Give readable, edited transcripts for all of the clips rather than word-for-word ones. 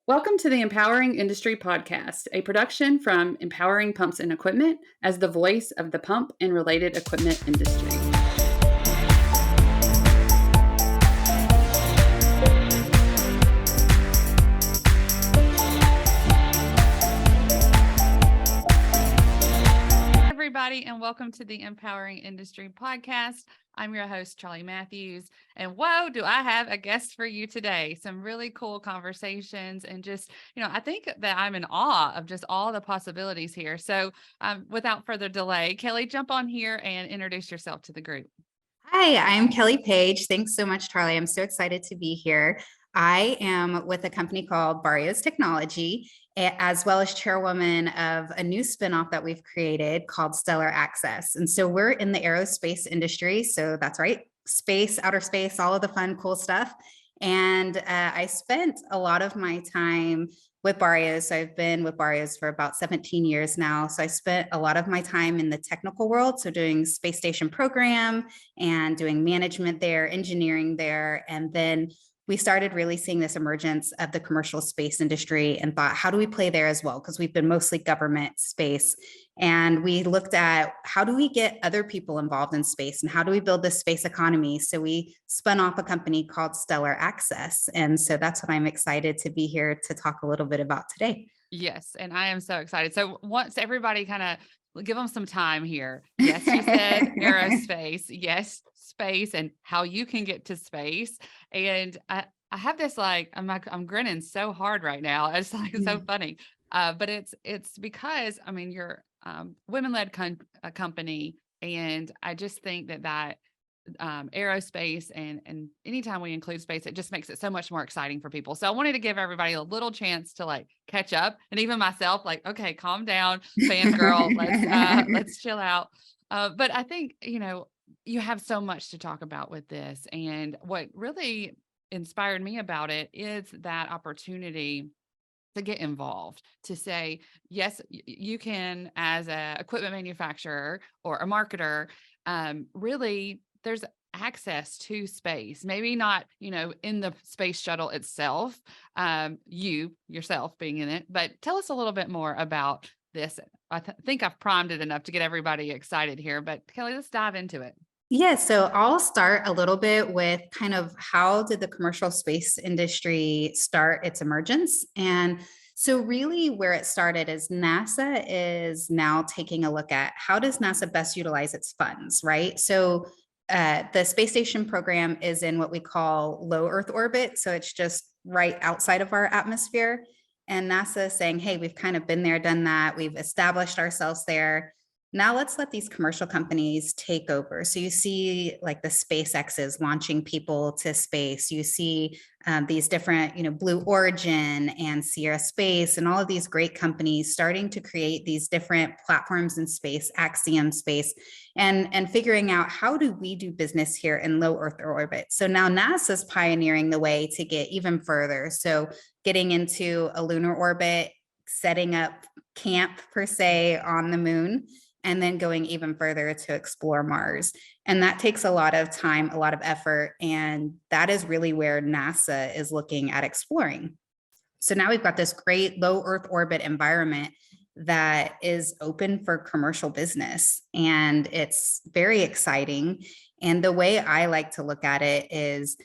Welcome to the Empowering Industry Podcast, a production from Empowering Pumps and Equipment as the voice of the pump and related equipment industry. Everybody, and welcome to the Empowering Industry Podcast. I'm your host, Charli Matthews, and whoa, do I have a guest for you today. Some really cool conversations and just, I think that I'm in awe of just all the possibilities here. So without further delay, Kelly, jump on here and introduce yourself to the group. Hi, I'm Kelly Page. Thanks so much, Charli. I'm so excited to be here. I am with a company called Barrios Technology, as well as chairwoman of a new spinoff that we've created called Stellar Access. And so we're in the aerospace industry. So that's right, space, outer space, all of the fun, cool stuff. And I spent a lot of my time with Barrios. I've been with Barrios for about 17 years now. So I spent a lot of my time in the technical world. So doing space station program and doing management there, engineering there. And then we started really seeing this emergence of the commercial space industry and thought, how do we play there as well? Because we've been mostly government space. And we looked at how do we get other people involved in space and how do we build this space economy? So we spun off a company called Stellar Access. And so that's what I'm excited to be here to talk a little bit about today. Yes, and I am so excited. So once everybody kind of give them some time here. Yes, you said aerospace. Yes, space and how you can get to space. And I have this I'm grinning so hard right now. It's so funny. But it's because you're women-led company, and I just think that aerospace and anytime we include space, it just makes it so much more exciting for people. So I wanted to give everybody a little chance to catch up, and even myself, okay, calm down, fangirl, let's chill out. But I think you have so much to talk about with this, and what really inspired me about it is that opportunity to get involved, to say, yes, you can, as a equipment manufacturer or a marketer, really there's access to space, maybe not, in the space shuttle itself, you yourself being in it, but tell us a little bit more about this. I think I've primed it enough to get everybody excited here, but Kelly, let's dive into it. Yeah, so I'll start a little bit with kind of how did the commercial space industry start its emergence? And so really where it started is NASA is now taking a look at how does NASA best utilize its funds, right? So the space station program is in what we call low Earth orbit. So it's just right outside of our atmosphere. And NASA is saying, hey, we've kind of been there, done that. We've established ourselves there. Now let's let these commercial companies take over. So you see the SpaceX's launching people to space. You see these different, Blue Origin and Sierra Space and all of these great companies starting to create these different platforms in space, Axiom Space, and figuring out how do we do business here in low Earth orbit. So now NASA's pioneering the way to get even further. So getting into a lunar orbit, setting up camp per se on the moon, and then going even further to explore Mars. And that takes a lot of time, a lot of effort. And that is really where NASA is looking at exploring. So now we've got this great low Earth orbit environment that is open for commercial business. And it's very exciting. And the way I like to look at it is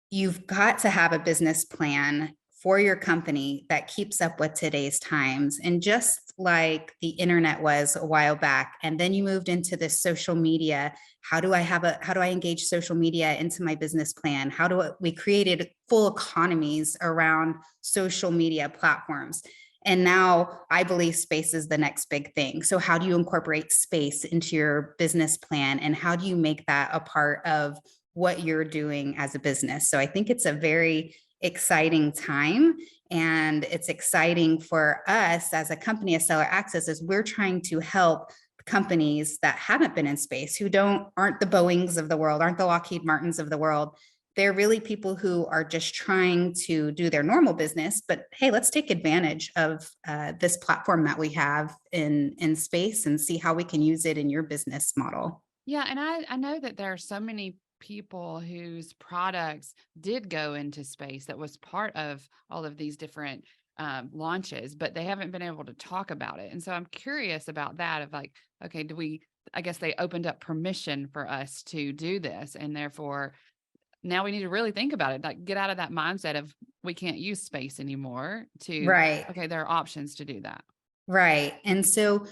you've got to have a business plan for your company that keeps up with today's times. And just like the internet was a while back, and then you moved into this social media, how do I engage social media into my business plan? We created full economies around social media platforms. And now I believe space is the next big thing. So how do you incorporate space into your business plan? And how do you make that a part of what you're doing as a business? So I think it's a very exciting time. And it's exciting for us as a company, as Stellar Access, as we're trying to help companies that haven't been in space, who aren't the Boeings of the world, aren't the Lockheed Martins of the world. They're really people who are just trying to do their normal business, but hey, let's take advantage of this platform that we have in space and see how we can use it in your business model. Yeah, and I know that there are so many people whose products did go into space that was part of all of these different launches, but they haven't been able to talk about it. And so I'm curious about that of like, okay, I guess they opened up permission for us to do this. And therefore, now we need to really think about it, like get out of that mindset of we can't use space anymore to, Right. okay, there are options to do that. Right. And so,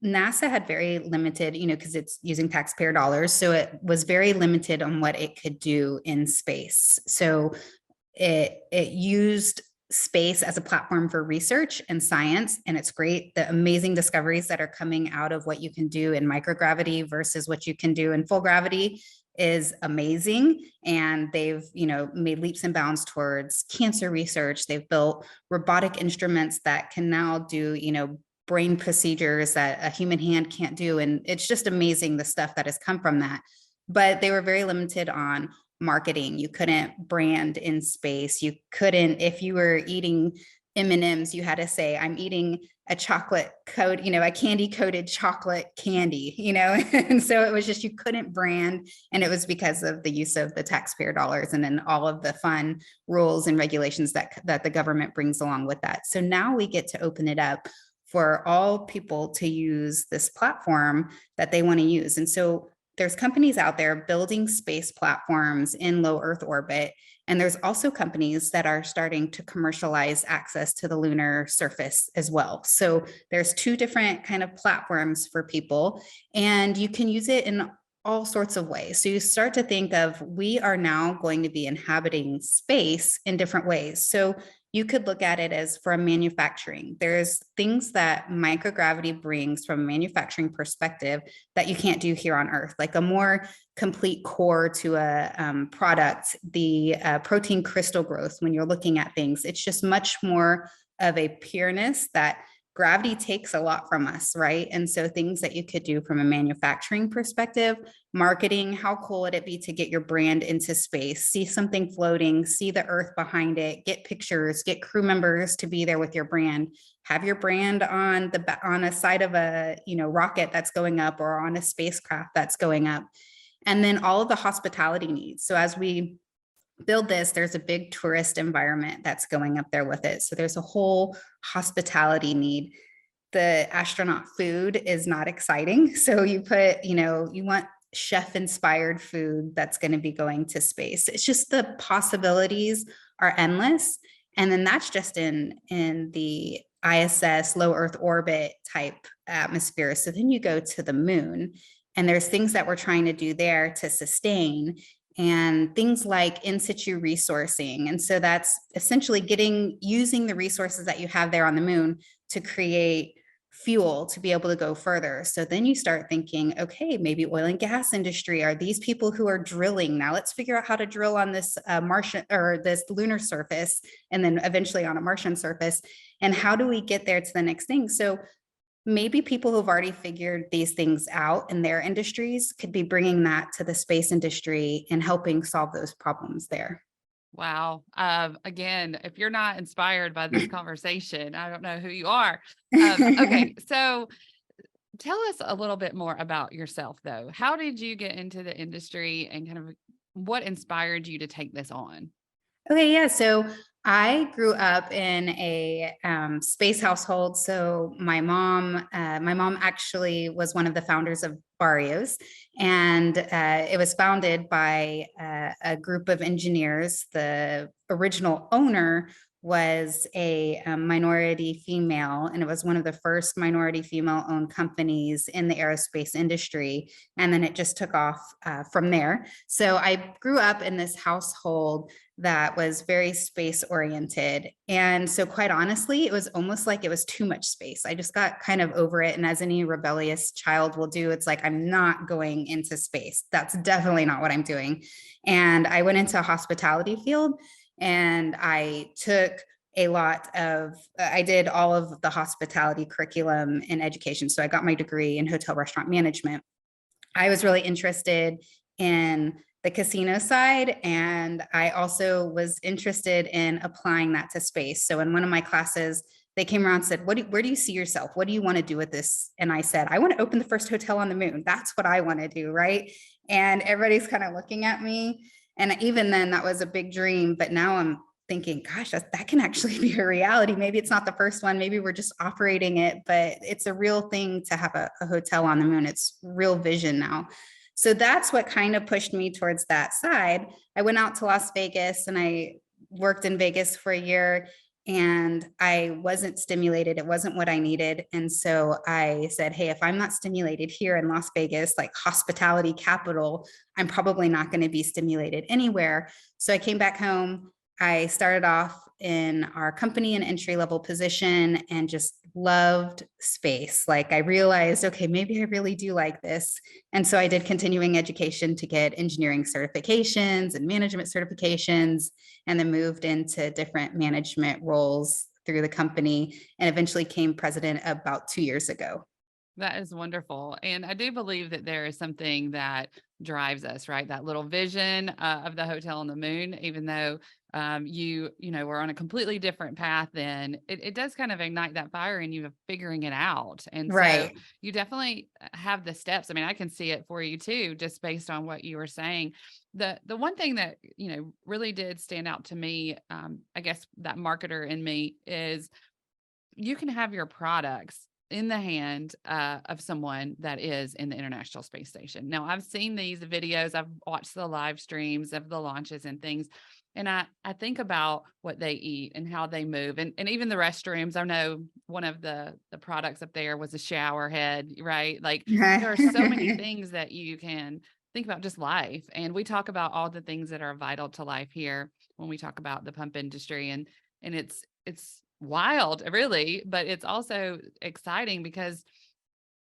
NASA had very limited, because it's using taxpayer dollars. So it was very limited on what it could do in space. So it used space as a platform for research and science. And it's great. The amazing discoveries that are coming out of what you can do in microgravity versus what you can do in full gravity is amazing. And they've, made leaps and bounds towards cancer research. They've built robotic instruments that can now do, brain procedures that a human hand can't do. And it's just amazing the stuff that has come from that. But they were very limited on marketing. You couldn't brand in space. You couldn't, if you were eating M&Ms, you had to say, I'm eating a chocolate coat, a candy coated chocolate candy, and so it was just, you couldn't brand. And it was because of the use of the taxpayer dollars and then all of the fun rules and regulations that the government brings along with that. So now we get to open it up for all people to use this platform that they want to use. And so there's companies out there building space platforms in low Earth orbit. And there's also companies that are starting to commercialize access to the lunar surface as well. So there's two different kind of platforms for people, and you can use it in all sorts of ways. So you start to think of, we are now going to be inhabiting space in different ways. So you could look at it as from manufacturing. There's things that microgravity brings from a manufacturing perspective that you can't do here on Earth, like a more complete core to a product, the protein crystal growth. When you're looking at things, it's just much more of a pureness that gravity takes a lot from us, right? And so things that you could do from a manufacturing perspective, marketing, how cool would it be to get your brand into space, see something floating, see the Earth behind it, get pictures, get crew members to be there with your brand, have your brand on a side of a rocket that's going up or on a spacecraft that's going up. And then all of the hospitality needs. So as we build this, there's a big tourist environment that's going up there with it. So there's a whole hospitality need. The astronaut food is not exciting. So you put, you want chef inspired food that's going to be going to space. It's just, the possibilities are endless. And then that's just in the ISS, low Earth orbit type atmosphere. So then you go to the moon, and there's things that we're trying to do there to sustain, and things like in situ resourcing. And so that's essentially using the resources that you have there on the moon to create fuel to be able to go further. So then you start thinking, okay, maybe oil and gas industry are these people who are drilling. Now let's figure out how to drill on this Martian or this lunar surface, and then eventually on a Martian surface. And how do we get there to the next thing? So maybe people who've already figured these things out in their industries could be bringing that to the space industry and helping solve those problems there. Wow. Again, if you're not inspired by this conversation, I don't know who you are. Okay. So tell us a little bit more about yourself, though. How did you get into the industry, and kind of what inspired you to take this on? Okay, yeah. So I grew up in a space household. So my mom actually was one of the founders of Barrios, and it was founded by a group of engineers. The original owner was a minority female, and it was one of the first minority female-owned companies in the aerospace industry. And then it just took off from there. So I grew up in this household that was very space oriented. And so quite honestly, it was almost like it was too much space. I just got kind of over it. And as any rebellious child will do, it's like, I'm not going into space. That's definitely not what I'm doing. And I went into a hospitality field, and I did all of the hospitality curriculum in education. So I got my degree in hotel restaurant management. I was really interested in the casino side, and I also was interested in applying that to space. So in one of my classes, they came around and said, where do you see yourself? What do you want to do with this? And I said, I want to open the first hotel on the moon. That's what I want to do. Right. And everybody's kind of looking at me. And even then that was a big dream, but now I'm thinking, gosh, that can actually be a reality. Maybe it's not the first one. Maybe we're just operating it, but it's a real thing to have a hotel on the moon. It's real vision now. So that's what kind of pushed me towards that side. I went out to Las Vegas and I worked in Vegas for a year and I wasn't stimulated. It wasn't what I needed. And so I said, hey, if I'm not stimulated here in Las Vegas, like hospitality capital, I'm probably not going to be stimulated anywhere. So I came back home. I started off in our company, an entry-level position, and just loved space. Like I realized, okay, maybe I really do like this. And so I did continuing education to get engineering certifications and management certifications, and then moved into different management roles through the company and eventually came president about 2 years ago. That is wonderful. And I do believe that there is something that drives us, right? That little vision of the hotel on the moon, even though we're on a completely different path, then it does kind of ignite that fire in you of figuring it out. And so Right. you definitely have the steps. I mean, I can see it for you too, just based on what you were saying. The one thing that, really did stand out to me, I guess that marketer in me is you can have your products in the hand of someone that is in the International Space Station. Now, I've seen these videos, I've watched the live streams of the launches and things, and I think about what they eat and how they move, and even the restrooms. I know one of the products up there was a shower head, right? Like there are so many things that you can think about, just life. And we talk about all the things that are vital to life here when we talk about the pump industry, and it's wild, really, but it's also exciting because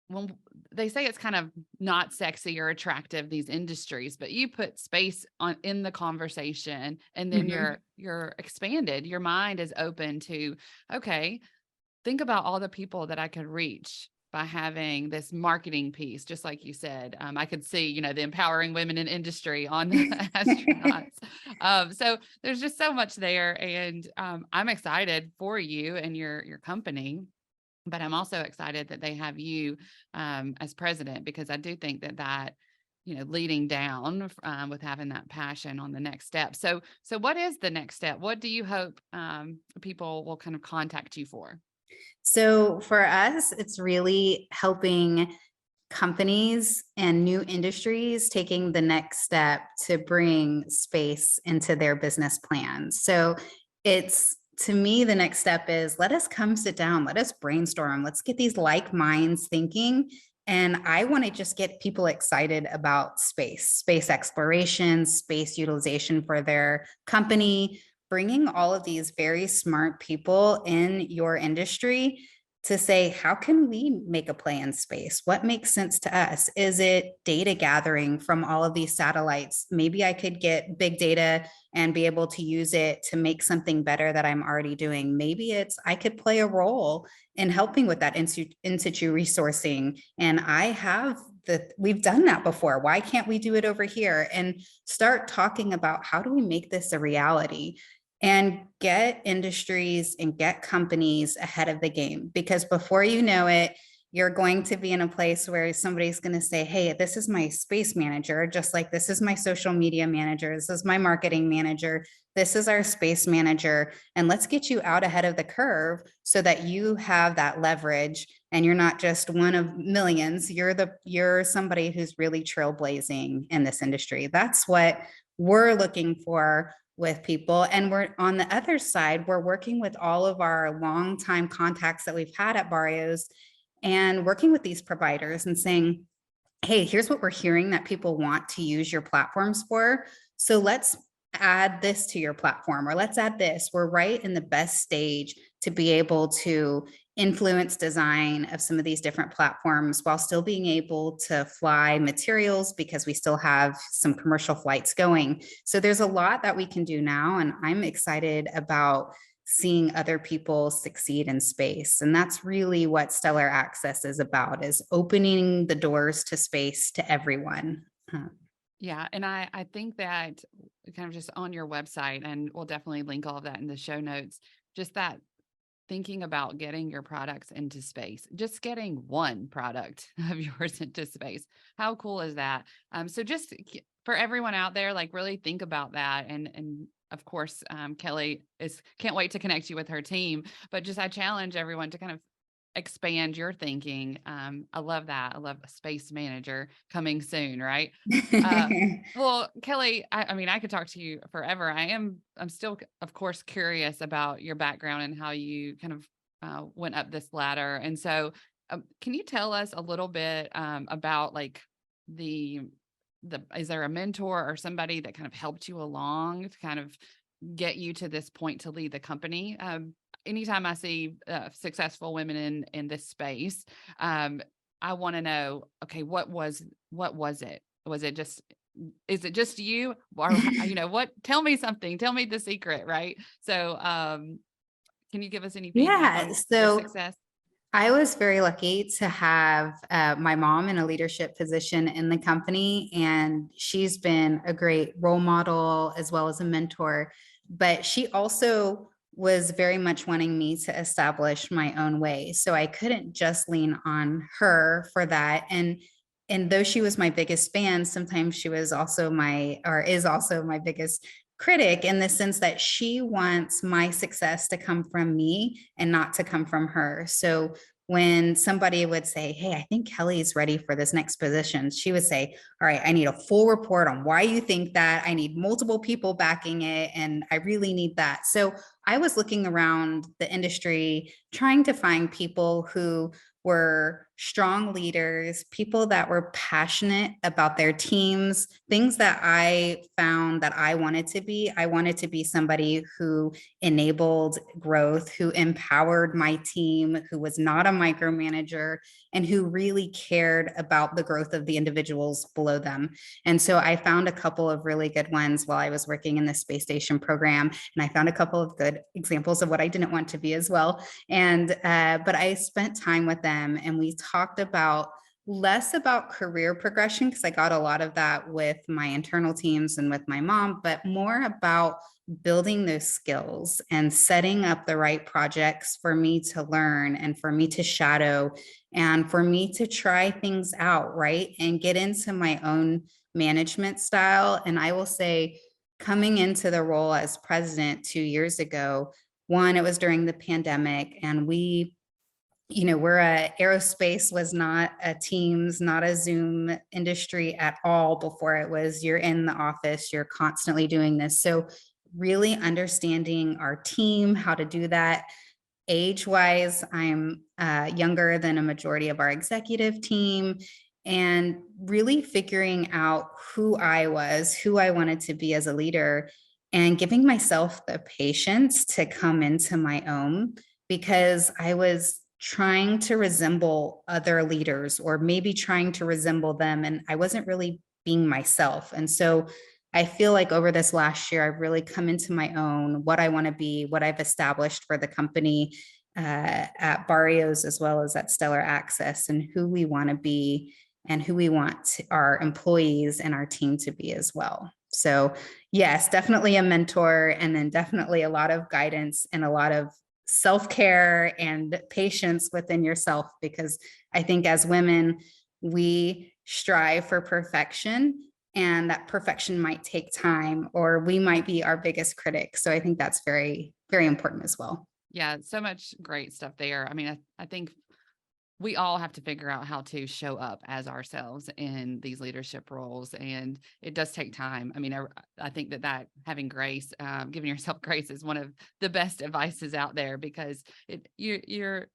when they say it's kind of not sexy or attractive, these industries, but you put space on in the conversation, and then Mhm. you're expanded. Your mind is open to, okay, think about all the people that I could reach by having this marketing piece, just like you said. I could see, the empowering women in industry on the astronauts. So there's just so much there, and I'm excited for you and your company. But I'm also excited that they have you as president, because I do think that leading down with having that passion on the next step. So what is the next step? What do you hope people will kind of contact you for? So for us, it's really helping companies and new industries taking the next step to bring space into their business plans. So it's to me, the next step is let us come sit down, let us brainstorm, let's get these like minds thinking. And I want to just get people excited about space exploration, space utilization for their company, bringing all of these very smart people in your industry to say, how can we make a play in space? What makes sense to us? Is it data gathering from all of these satellites? Maybe I could get big data and be able to use it to make something better that I'm already doing. Maybe it's I could play a role in helping with that in situ resourcing. And we've done that before. Why can't we do it over here? And start talking about how do we make this a reality? And get industries and get companies ahead of the game, because before you know it, you're going to be in a place where somebody's going to say, hey, this is my space manager, just like this is my social media manager, this is my marketing manager, this is our space manager, and let's get you out ahead of the curve so that you have that leverage and you're not just one of millions. You're somebody who's really trailblazing in this industry. That's what we're looking for with people. And we're on the other side, we're working with all of our longtime contacts that we've had at Barrios and working with these providers and saying, hey, here's what we're hearing that people want to use your platforms for. So let's add this to your platform, or let's add this. We're right in the best stage to be able to influence design of some of these different platforms while still being able to fly materials, because we still have some commercial flights going. So there's a lot that we can do now. And I'm excited about seeing other people succeed in space. And that's really what Stellar Access is about, is opening the doors to space to everyone. Yeah. And I think that kind of just on your website, and we'll definitely link all of that in the show notes, just that thinking about getting your products into space, just getting one product of yours into space. How cool is that? So just for everyone out there, like really think about that. And of course, Kelly can't wait to connect you with her team, but just I challenge everyone to kind of expand your thinking. I love that. I love a space manager coming soon, right? Uh, well, Kelly, I mean, I could talk to you forever. I'm still, of course, curious about your background and how you kind of went up this ladder. And so, can you tell us a little bit about like the is there a mentor or somebody that kind of helped you along to kind of get you to this point to lead the company? Anytime I see successful women in this space, I want to know, okay, what was it? Was it just, is it just you, or what? Tell me something. Tell me the secret, right? So, can you give us any feedback Yeah. on your So success? I was very lucky to have my mom in a leadership position in the company, and she's been a great role model as well as a mentor. But she also was very much wanting me to establish my own way. So I couldn't just lean on her for that. And though she was my biggest fan, sometimes she was also is also my biggest critic, in the sense that she wants my success to come from me and not to come from her. So when somebody would say, "Hey, I think Kelly's ready for this next position," she would say, "All right, I need a full report on why you think that. I need multiple people backing it, and I really need that." So I was looking around the industry trying to find people who were strong leaders, people that were passionate about their teams, things that I found that I wanted to be. I wanted to be somebody who enabled growth, who empowered my team, who was not a micromanager, and who really cared about the growth of the individuals below them. And so I found a couple of really good ones while I was working in the space station program. And I found a couple of good examples of what I didn't want to be as well. But I spent time with them, and we talked about less about career progression, because I got a lot of that with my internal teams and with my mom, but more about building those skills and setting up the right projects for me to learn and for me to shadow and for me to try things out, right? And get into my own management style. And I will say, coming into the role as president 2 years ago, one, it was during the pandemic, and aerospace was not a Teams, not a Zoom industry at all before. It was, you're in the office, you're constantly doing this. So really understanding our team, how to do that. Age wise, I'm younger than a majority of our executive team, and really figuring out who I was, who I wanted to be as a leader, and giving myself the patience to come into my own, because I was trying to resemble other leaders, or maybe trying to resemble them, and I wasn't really being myself. And so I feel like over this last year, I've really come into my own, what I want to be, what I've established for the company at Barrios as well as at Stellar Access, and who we want to be and who we want our employees and our team to be as well. So yes, definitely a mentor, and then definitely a lot of guidance and a lot of self-care and patience within yourself, because I think as women, we strive for perfection, and that perfection might take time, or we might be our biggest critic. So I think that's very, very important as well. Yeah, so much great stuff there. I mean, I think we all have to figure out how to show up as ourselves in these leadership roles, and it does take time. I mean, I think that having grace, giving yourself grace, is one of the best advices out there, because you're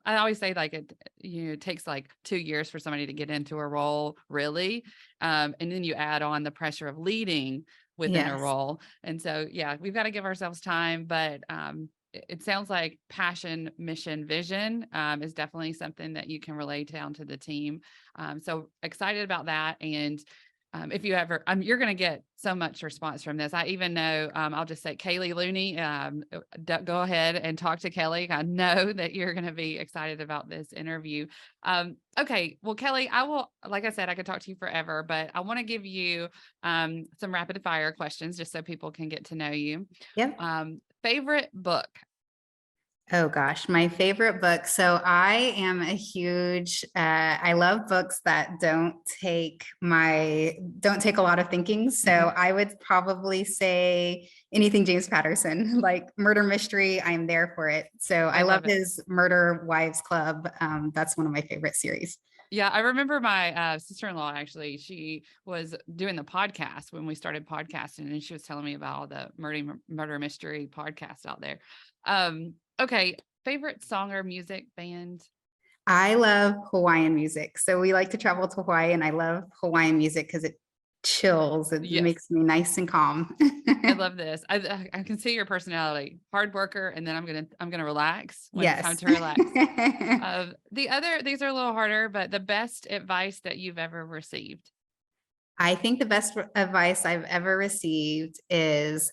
I always say, like, it takes like 2 years for somebody to get into a role, really, and then you add on the pressure of leading within a Yes. role, and so yeah, we've got to give ourselves time, but it sounds like passion, mission, vision is definitely something that you can relay down to the team. So excited about that. And if you ever, you're going to get so much response from this. I even know, I'll just say, Kaylee Looney, go ahead and talk to Kelly. I know that you're going to be excited about this interview. Okay. Well, Kelly, like I said, I could talk to you forever, but I want to give you some rapid fire questions just so people can get to know you. Yep. Favorite book? Oh gosh, my favorite book. So I am a huge, I love books that don't take a lot of thinking. So Mhm. I would probably say anything James Patterson, like murder mystery, I'm there for it. So I I love love it. his Murder Wives Club. That's one of my favorite series. Yeah, I remember my sister-in-law actually, she was doing the podcast when we started podcasting, and she was telling me about all the murder mystery podcasts out there. Okay, favorite song or music band? I love Hawaiian music. So we like to travel to Hawaii, and I love Hawaiian music because it chills. It Yes, makes me nice and calm. I love this. I can see your personality, hard worker, and then I'm gonna relax when it's time Yes. to relax. These are a little harder, but the best advice that you've ever received. I think the best advice I've ever received is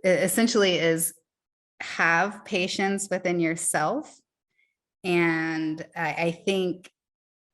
essentially is have patience within yourself. And I think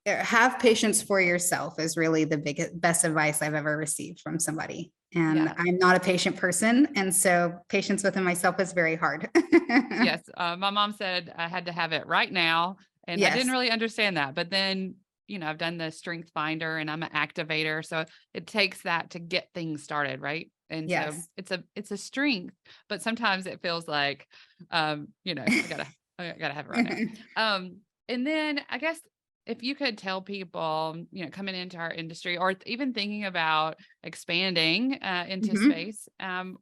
have patience for yourself is really the best advice I've ever received from somebody. And Yeah. I'm not a patient person. And so patience within myself is very hard. Yes, my mom said I had to have it right now, and I didn't Yes. really understand that. But then, I've done the strength finder, and I'm an activator, so it takes that to get things started, right? And so Yes. it's a strength, but sometimes it feels like, I gotta have it right now. And then I guess if you could tell people, coming into our industry or even thinking about expanding into Mhm. space,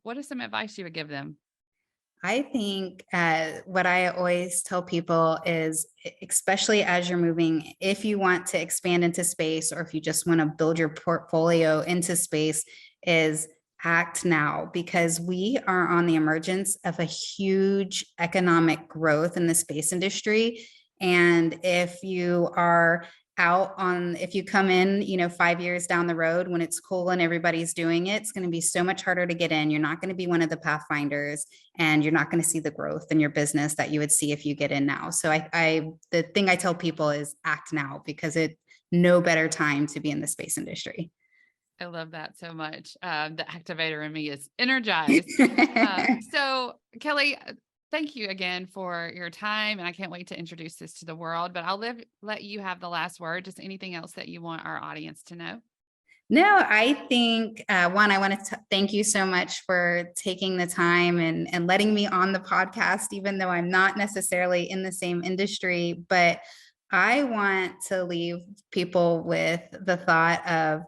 what is some advice you would give them? I think what I always tell people is, especially as you're moving, if you want to expand into space or if you just want to build your portfolio into space, is act now because we are on the emergence of a huge economic growth in the space industry. And if you are if you come in, 5 years down the road when it's cool and everybody's doing it, it's going to be so much harder to get in. You're not going to be one of the pathfinders and you're not going to see the growth in your business that you would see if you get in now. So the thing I tell people is act now because no better time to be in the space industry. I love that so much. The activator in me is energized. So, Kelly, thank you again for your time. And I can't wait to introduce this to the world. But let you have the last word. Just anything else that you want our audience to know? No, I think one, I want to thank you so much for taking the time and letting me on the podcast, even though I'm not necessarily in the same industry. But I want to leave people with the thought of,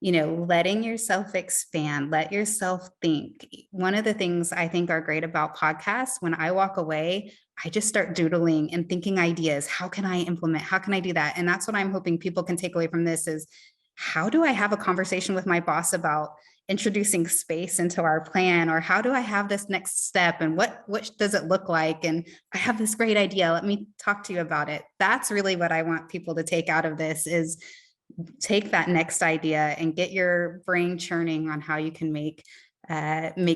letting yourself expand, let yourself think. One of the things I think are great about podcasts, when I walk away, I just start doodling and thinking ideas. How can I implement? How can I do that? And that's what I'm hoping people can take away from this is how do I have a conversation with my boss about introducing space into our plan, or how do I have this next step and what does it look like, and I have this great idea, let me talk to you about it. That's really what I want people to take out of this is take that next idea and get your brain churning on how you can make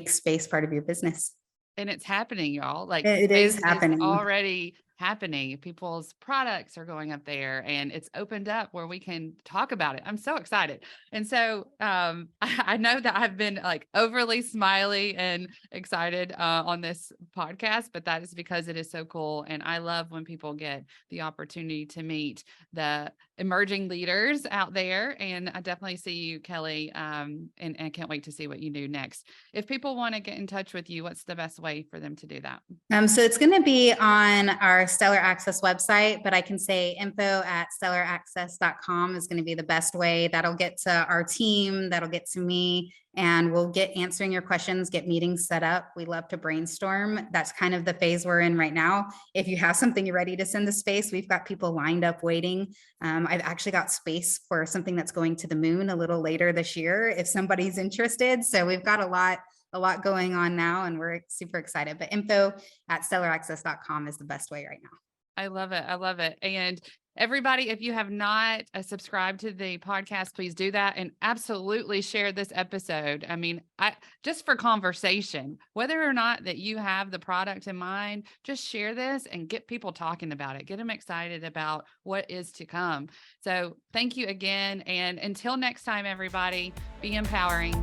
space part of your business. And it's happening, y'all. Like It is space is happening. already happening. People's products are going up there and it's opened up where we can talk about it. I'm so excited. And so I know that I've been like overly smiley and excited on this podcast, but that is because it is so cool. And I love when people get the opportunity to meet the emerging leaders out there. And I definitely see you, Kelly, and I can't wait to see what you do next. If people want to get in touch with you, what's the best way for them to do that? So it's going to be on our Stellar Access website, but I can say info@stellaraccess.com is going to be the best way. That'll get to our team, that'll get to me, and we'll get answering your questions, get meetings set up. We love to brainstorm. That's kind of the phase we're in right now. If you have something you're ready to send to space, we've got people lined up waiting. I've actually got space for something that's going to the moon a little later this year if somebody's interested. So we've got a lot going on now and we're super excited. But info@stellaraccess.com is the best way right now. I love it. I love it. And everybody, if you have not subscribed to the podcast, please do that and absolutely share this episode. I mean, just for conversation, whether or not that you have the product in mind, just share this and get people talking about it. Get them excited about what is to come. So thank you again. And until next time, everybody, be empowering.